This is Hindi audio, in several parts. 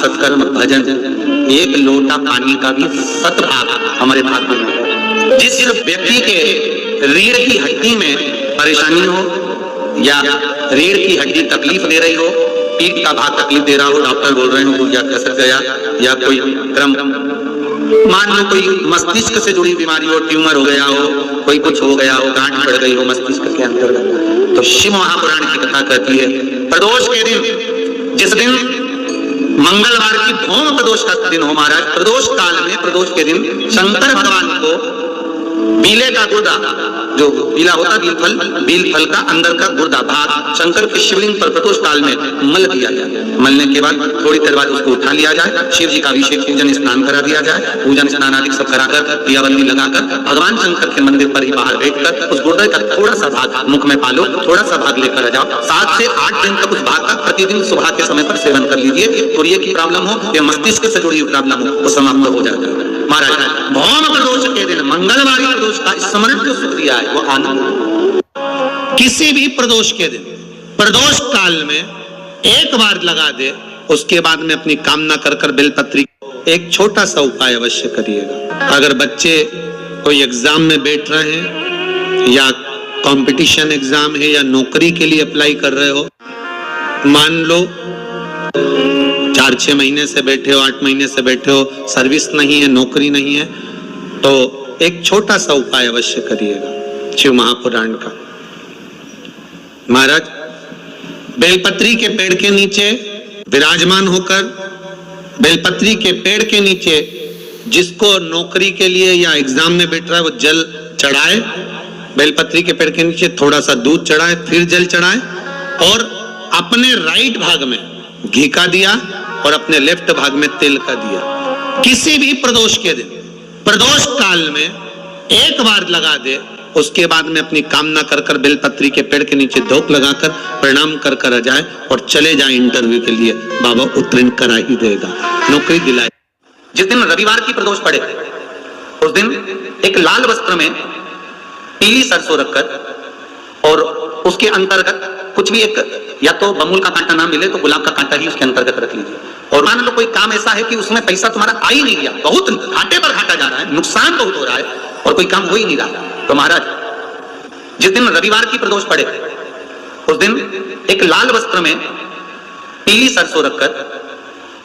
सत्कर्म भजन, एक लोटा पानी का भी सतभाग हमारे भाग्य में है। जिस व्यक्ति के रीढ़ की हड्डी में परेशानी हो या रीढ़ की हड्डी तकलीफ दे रही हो, पीठ का भाग तकलीफ दे रहा हो, डॉक्टर बोल रहे हो या कसर गया या कोई क्रम, मान लो कोई मस्तिष्क से जुड़ी बीमारी हो, ट्यूमर हो गया हो, कोई कुछ हो गया हो, गांठ पड़ गई हो मस्तिष्क के अंतर्गत, तो शिव महापुराण की कथा कहती है प्रदोष के दिन, जिस दिन मंगलवार की भौम प्रदोष का दिन हो महाराज, प्रदोष काल में प्रदोष के दिन शंकर भगवान को बीले का गुर्दा, जो बीला होता बील फल का अंदर का गुर्दा भाग शंकर के शिवलिंग पर प्रदोष काल में मल दिया जाए। मलने के बाद थोड़ी देर बाद उसको उठा लिया जाए, शिव जी का अभिषेक पूजन स्नान करा दिया जाए, पूजन स्नान आदि सब कराकर दियाबंदी लगाकर भगवान शंकर के मंदिर पर ही बाहर बैठकर उस गुर्दे का थोड़ा सा भाग मुख में पालो, थोड़ा सा भाग लेकर आ जाओ। 7 से 8 दिन तक उस भाग का प्रतिदिन सुबह के समय पर सेवन कर लीजिए। तुरिये की प्रॉब्लम हो या मस्तिष्क से जुड़ी हुई प्रॉब्लम हो वो समाप्त हो जाता है महाराज। भौम प्रदोष के दिन मंगलवार प्रदोष का स्मरण जो सुख दिया है वो आनंद। किसी भी प्रदोष के दिन प्रदोष काल में एक बार लगा दे, उसके बाद में अपनी कामना कर कर बेलपत्री एक छोटा सा उपाय अवश्य करिएगा। अगर बच्चे कोई एग्जाम में बैठ रहे हैं या कंपटीशन एग्जाम है या नौकरी के लिए अप्लाई कर रहे हो, मान लो 4-6 महीने से बैठे हो, 8 महीने से बैठे हो, सर्विस नहीं है, नौकरी नहीं है, तो एक छोटा सा उपाय अवश्य करिएगा शिव महापुराण का। महाराज बेलपत्री के पेड़ के नीचे विराजमान होकर, बेलपत्री के पेड़ के नीचे जिसको नौकरी के लिए या एग्जाम में बैठ रहा है वो जल चढ़ाए, बेलपत्री के पेड़ के नीचे थोड़ा सा दूध चढ़ाए, फिर जल चढ़ाए और अपने राइट भाग में घी का दिया और अपने लेफ्ट भाग में तेल का दिया। किसी भी प्रदोष के दिन प्रदोष काल में एक बार लगा दे, उसके बाद में अपनी कामना कर कर बेलपत्री के पेड़ के नीचे धूप लगाकर प्रणाम कर कर आ जाए और चले जाए इंटरव्यू के लिए, बाबा उत्तीर्ण करा ही देगा, नौकरी दिलाए। जिस दिन रविवार की प्रदोष पड़े उस दिन एक लाल वस्त्र में पीली सरसों रखकर और उसके अंतर्गत कुछ भी एक, या तो बमुल का कांटा ना मिले तो गुलाब का कांटा ही उसके अंतर्गत रख लीजिए। और मान लो कोई काम ऐसा है कि उसमें पैसा तुम्हारा आ ही नहीं रहा, बहुत घाटे पर घाटा जा रहा है, नुकसान बहुत हो रहा है और कोई काम हो ही नहीं रहा, तो महाराज जिस दिन रविवार की प्रदोष पड़े उस दिन एक लाल वस्त्र में पीली सरसों रखकर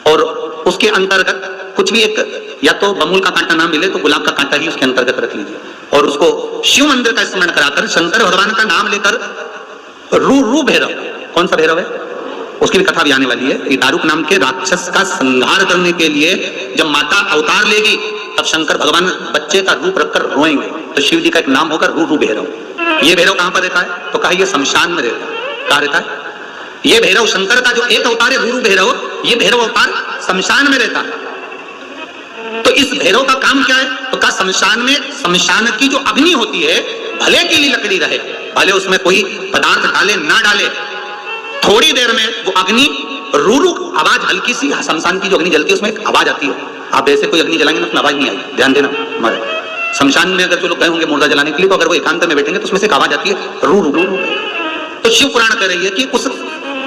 और उसके अंतर्गत कुछ भी एक, या तो बमुल का कांटा ना मिले तो गुलाब का कांटा ही उसके अंतर्गत रख लीजिए और उसको शिव मंदिर का स्मरण कराकर शंकर भगवान का नाम लेकर रू भैरव, कौन सा भैरव है उसकी भी कथा भी आने वाली है। ये दारुक नाम के राक्षस का संहार करने के लिए जब माता अवतार लेगी तब शंकर भगवान बच्चे का रूप रखकर रोएंगे, तो शिव जी का एक नाम होगा रू भैरव। ये भैरव कहां पर रहता है तो कहा ये शमशान में रहता है। कहां रहता है ये भैरव? शंकर का जो एक अवतार है रू भैरव, ये भैरव अवतार शमशान में रहता है। तो इस भैरव का काम क्या है तो कहा शमशान में, शमशान की जो अग्नि होती है भले की लकड़ी रहे, भले उसमें कोई पदार्थ डाले ना डाले, थोड़ी देर में वो अग्नि रू आवाज, हल्की सी शमशान की जो अग्नि जलती है उसमें एक आवाज आती है। आप ऐसे कोई अग्नि जलाएंगे ना आवाज नहीं आई, ध्यान देना हमारे शमशान में अगर जो लोग गए होंगे मुर्दा जलाने के लिए, तो अगर वो एकांत में बैठेंगे तो उसमें से एक आवाज आती है रू रू रू। तो शिव पुराण कह रही है कि उस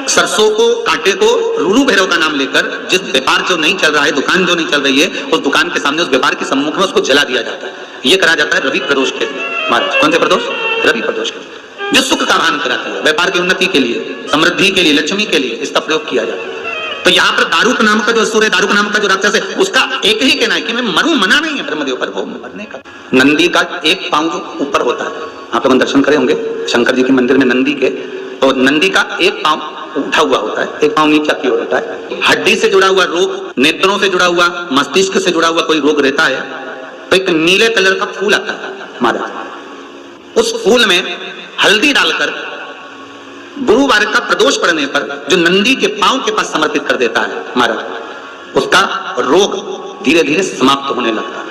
सरसों को, कांटे को रू भैरव का नाम लेकर जिस व्यापार जो नहीं चल रहा है, दुकान जो नहीं चल रही है, उस दुकान के सामने, उस व्यापार के सम्मुख में उसको जला दिया जाता है। ये करा जाता है रवि प्रदोष के दिन महाराज। कौन से प्रदोष? रवि प्रदोष के दिन, जो सुख का आह्वान कराती है, व्यापार की उन्नति के लिए, समृद्धि के लिए, लक्ष्मी के लिए इसका प्रयोग किया जाता है। तो यहाँ पर दारुक नाम का जो असुर है, दारुक नाम का जो राक्षस है, उसका एक ही कहना है कि मैं मरूं, मना नहीं है ब्रह्मदेव पर वो मरने का। नंदी का एक पांव जो ऊपर होता है, आप लोग दर्शन करे होंगे शंकर जी के मंदिर में नंदी के, तो नंदी का एक पांव उठा हुआ होता है, एक पांव नीचे की ओर होता है। हड्डी से जुड़ा हुआ रोग, नेत्रों से जुड़ा हुआ, मस्तिष्क से जुड़ा हुआ कोई रोग रहता है तो एक नीले कलर का फूल आता है महाराज, उस फूल में हल्दी डालकर गुरुवार का प्रदोष पड़ने पर जो नंदी के पांव के पास समर्पित कर देता है महाराज, उसका रोग धीरे धीरे समाप्त होने लगता है।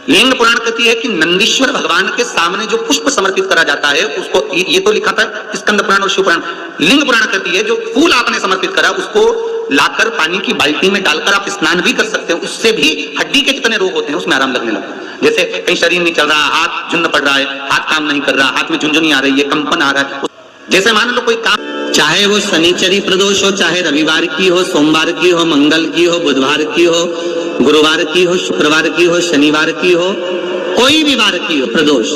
लिंग पुराण कहती है कि नंदीश्वर भगवान के सामने जो पुष्प समर्पित करा जाता है उसको, ये तो लिखा था स्कंद पुराण और शिव पुराण। लिंग पुराण कहती है जो फूल आपने समर्पित करा उसको लाकर पानी की बाल्टी में डालकर आप स्नान भी कर सकते हो, उससे भी हड्डी के जितने रोग होते हैं उसमें आराम लगने लगता है। जैसे कहीं शरीर नहीं चल रहा, हाथ झुन्न पड़ रहा है, हाथ काम नहीं कर रहा, हाथ में झुंझुनी आ रही है, कंपन आ रहा है, जैसे मान लो कोई काम चाहे वो शनिचरी प्रदोष हो, चाहे रविवार की हो, सोमवार की हो, मंगल की हो, बुधवार की हो, गुरुवार की हो, शुक्रवार की हो, शनिवार की हो, कोई भी वार की हो प्रदोष,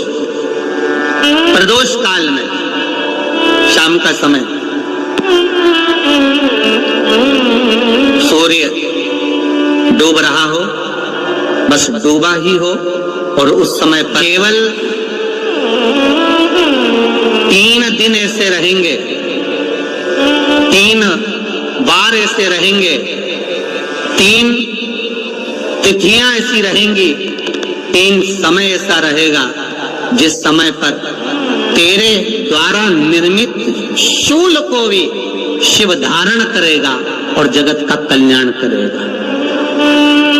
प्रदोष काल में शाम का समय सूर्य डूब रहा हो, बस डूबा ही हो, और उस समय पर केवल 3 दिन ऐसे रहेंगे, 3 बार ऐसे रहेंगे, 3 तिथियां ऐसी रहेंगी, 3 समय ऐसा रहेगा जिस समय पर तेरे द्वारा निर्मित शूल को भी शिव धारण करेगा और जगत का कल्याण करेगा।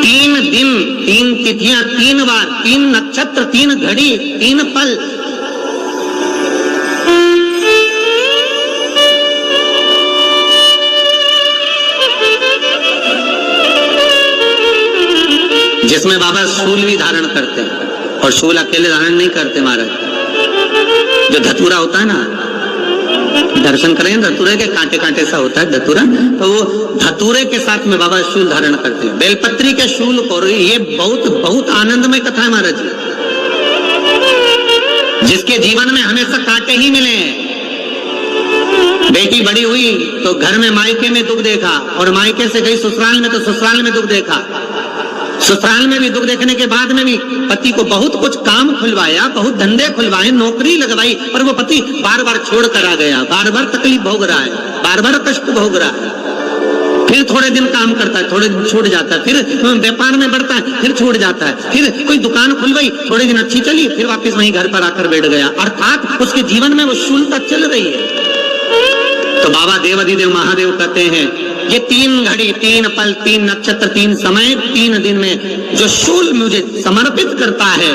3 दिन, 3 तिथियां, 3 बार, 3 नक्षत्र, 3 घड़ी, 3 पल। जिसमें बाबा शूल भी धारण करते हैं, और शूल अकेले धारण नहीं करते महाराज। जो धतूरा होता है ना, दर्शन करें धतूरे के, कांटे कांटे सा होता है धतूरा, तो वो धतूरे के साथ में बाबा शूल धारण करते हैं। बेलपत्री के शूल को, ये बहुत बहुत आनंदमय कथा है महाराज जी। जिसके जीवन में हमेशा कांटे ही मिले हैं। बेटी बड़ी हुई तो घर में मायके में दुख देखा, और मायके से गई ससुराल में तो ससुराल में दुख देखा। ससुराल में भी दुख देखने के बाद में भी पति को बहुत कुछ काम खुलवाया, बहुत धंधे खुलवाए, नौकरी लगवाई, पर वो पति बार बार छोड़ कर आ गया, बार बार तकलीफ भोग रहा है, बार बार कष्ट भोग रहा है। फिर थोड़े दिन काम करता है, थोड़े दिन छूट जाता है, फिर व्यापार में बढ़ता है, फिर छूट जाता है, फिर कोई दुकान खुलवाई, थोड़े दिन अच्छी चली, फिर वापस वहीं घर पर आकर बैठ गया। अर्थात उसके जीवन में वो शूलता चल रही है। तो बाबा देवाधिदेव महादेव कहते हैं, ये 3 घड़ी, 3 पल, 3 नक्षत्र, 3 समय, 3 दिन में जो शूल मुझे समर्पित करता है,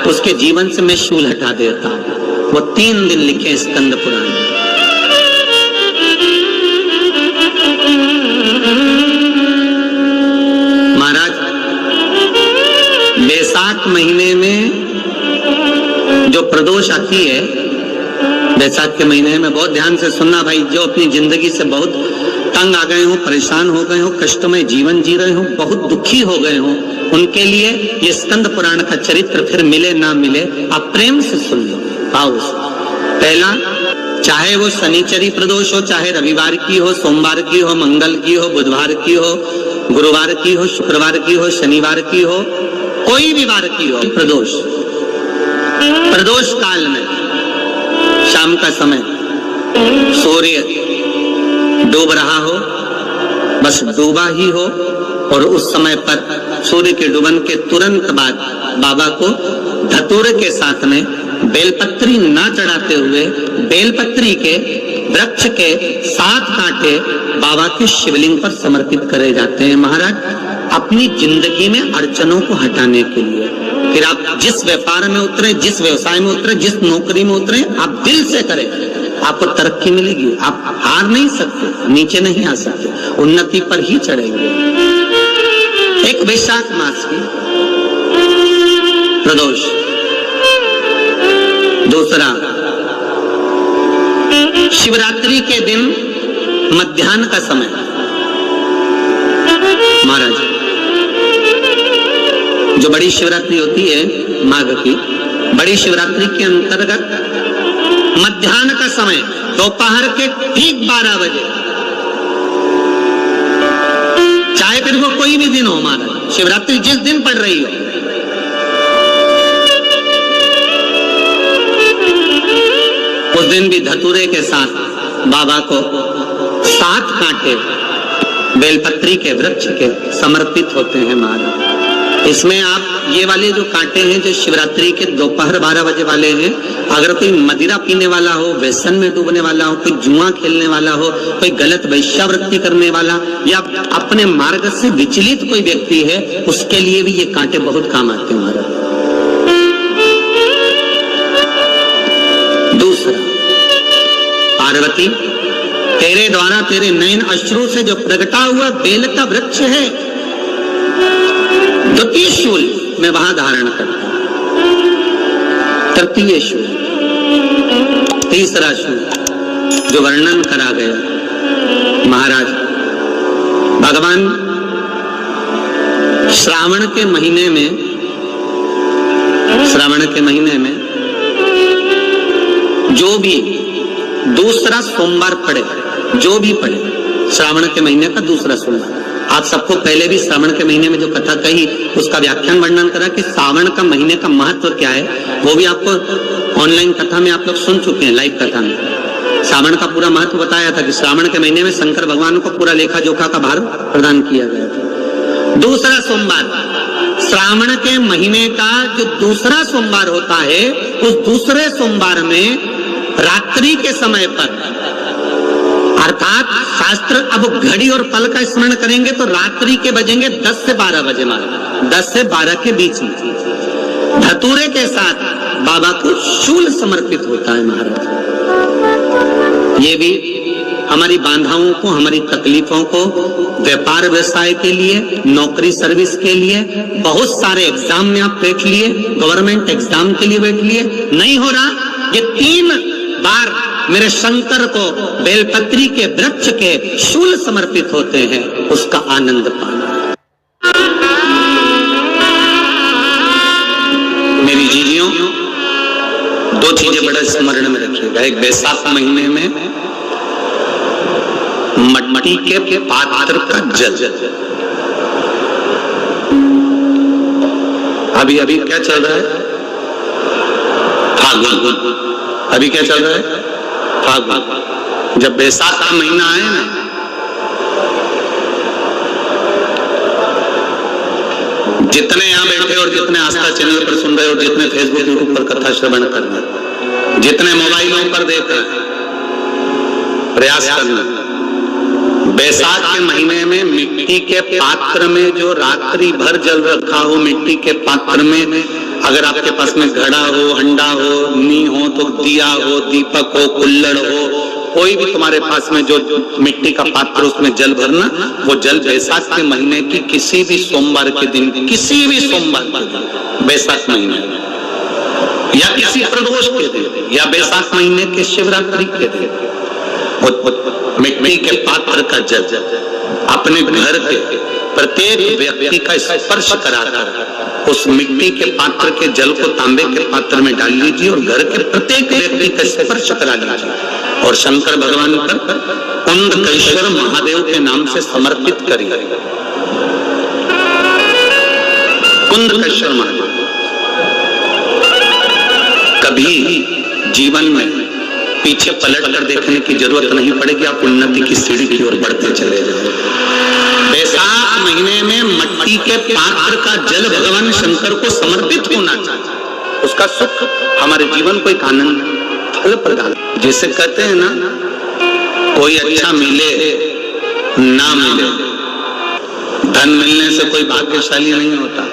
उसके जीवन से मैं शूल हटा देता हूं। वो 3 दिन लिखे स्कंद पुराण में। महाराज, बैसाख महीने में जो प्रदोष आती है, बैसाख के महीने में बहुत ध्यान से सुनना भाई, जो अपनी जिंदगी से बहुत तंग आ गए हो, परेशान हो गए हो, कष्टमय जीवन जी रहे हो, बहुत दुखी हो गए हो, उनके लिए ये स्कंद पुराण का चरित्र फिर मिले ना मिले, आप प्रेम से सुन लो। आओ, पहला, चाहे वो शनिचरी प्रदोष हो, चाहे रविवार की हो, सोमवार की हो, मंगल की हो, बुधवार की हो, गुरुवार की हो, शुक्रवार की हो, शनिवार की हो, कोई भी वार की हो, प्रदोष, प्रदोष काल में शाम का समय सूर्य डूब रहा हो, बस डूबा ही हो, और उस समय पर सूर्य के डूबन के तुरंत बाद बाबा को धतूरे के साथ में बेलपत्री ना चढ़ाते हुए, बेलपत्री के वृक्ष के 7 कांटे बाबा के शिवलिंग पर समर्पित करे जाते हैं महाराज, अपनी जिंदगी में अड़चनों को हटाने के लिए। फिर आप जिस व्यापार में उतरे, जिस व्यवसाय में उतरे, जिस नौकरी में उतरे, आप दिल से करें, आपको तरक्की मिलेगी। आप हार नहीं सकते, नीचे नहीं आ सकते, उन्नति पर ही चढ़ेंगे। एक वैशाख मास की प्रदोष, दूसरा शिवरात्रि के दिन मध्याह्न का समय महाराज, जो बड़ी शिवरात्रि होती है माघ की, बड़ी शिवरात्रि के अंतर्गत मध्याह्न का समय, दोपहर के ठीक 12 बजे, चाहे फिर वो कोई भी दिन हो महाराज, शिवरात्रि जिस दिन पड़ रही हो, उस दिन भी धतूरे के साथ बाबा को 7 कांटे बेलपत्री के वृक्ष के समर्पित होते हैं महाराज। इसमें आप ये वाले जो कांटे हैं, जो शिवरात्रि के दोपहर 12 बजे वाले हैं, अगर कोई मदिरा पीने वाला हो, व्यसन में डूबने वाला हो, कोई जुआ खेलने वाला हो, कोई गलत वैश्यावृत्ति करने वाला, या अपने मार्ग से विचलित कोई व्यक्ति है, उसके लिए भी ये कांटे बहुत काम आते हैं महाराज। दूसरा, पार्वती, तेरे द्वारा तेरे नयन अश्रु से जो प्रगटा हुआ बेल का वृक्ष है, द्वितीय शूल मैं वहां धारण करता हूं, तृतीय शूल, तीसरा शूल, जो वर्णन करा गया महाराज, भगवान श्रावण के महीने में जो भी दूसरा सोमवार पड़े, जो भी पड़े श्रावण के महीने का दूसरा सोमवार, आप सबको पहले भी श्रावण के महीने में जो कथा कही उसका व्याख्यान वर्णन करा कि श्रावण का महीने का महत्व क्या है, वो भी आपको ऑनलाइन कथा में आप लोग सुन चुके हैं, लाइव कथा में श्रावण का पूरा महत्व बताया था कि श्रावण के महीने में शंकर भगवान को पूरा लेखा जोखा का भार प्रदान किया गया था। दूसरा सोमवार, श्रावण के महीने का जो दूसरा सोमवार होता है, उस दूसरे सोमवार में रात्रि के समय पर, अर्थात शास्त्र अब घड़ी और पल का स्मरण करेंगे तो रात्रि के बजेंगे 10 से 12 बजे, 10 से 12 के बीच में धतूरे के साथ बाबा को शूल समर्पित होता है महाराज। ये भी हमारी बाधाओं को, हमारी तकलीफों को, व्यापार व्यवसाय के लिए, नौकरी सर्विस के लिए, बहुत सारे एग्जाम में आप बैठ लिए, गवर्नमेंट एग्जाम के लिए बैठ लिए, नहीं हो रहा, ये 3 बार मेरे शंकर को बेलपत्री के वृक्ष के शूल समर्पित होते हैं, उसका आनंद पाना। मेरी जीजियों, 2 चीजें बड़ा स्मरण में रखिएगा। एक, बैसाख महीने में मट्टी के पात्र का जल, अभी क्या चल रहा है, फागुन, अभी क्या चल रहा है, फागुन। जब बैसाख का महीना आए ना, जितने यहां बैठे और जितने आस्था चैनल पर सुन रहे और जितने फेसबुक यूट्यूब पर कथा श्रवण कर रहे, जितने मोबाइलों पर देख रहे, प्रयास करना, बैसाख के महीने में मिट्टी के पात्र में जो रात्रि भर जल रखा हो, मिट्टी के पात्र में, अगर आपके पास में घड़ा हो, हंडा हो, नी हो, तो दिया हो, दीपक हो, कुल्लड़ हो, कोई भी तुम्हारे पास में जो मिट्टी का पात्र, उसमें जल भरना। वो जल बैसाख के महीने की किसी भी सोमवार के दिन, किसी भी सोमवार के दिन, बैसाख महीने या किसी प्रदोष के दिन या बैसाख महीने के शिवरात्रि के दिन, मिट्टी के पात्र का जल अपने घर के प्रत्येक व्यक्ति का स्पर्श कराकर उस मिट्टी के पात्र के जल को तांबे के पात्र में डाल लीजिए और घर के प्रत्येक व्यक्ति का स्पर्श करा लीजिए और शंकर भगवान पर कुंदकेश्वर महादेव के नाम से समर्पित करिए। कुंदकेश्वर महादेव, कभी जीवन में पीछे पलट कर देखने की जरूरत नहीं पड़ेगी, आप उन्नति की सीढ़ी की ओर बढ़ते चले जाएंगे। बैसाख महीने में मट्टी के पात्र का जल भगवान शंकर को समर्पित होना चाहिए, उसका सुख हमारे जीवन को एक आनंद फल प्रदान। जैसे कहते हैं ना, कोई अच्छा मिले ना मिले, धन मिलने से कोई भाग्यशाली नहीं होता,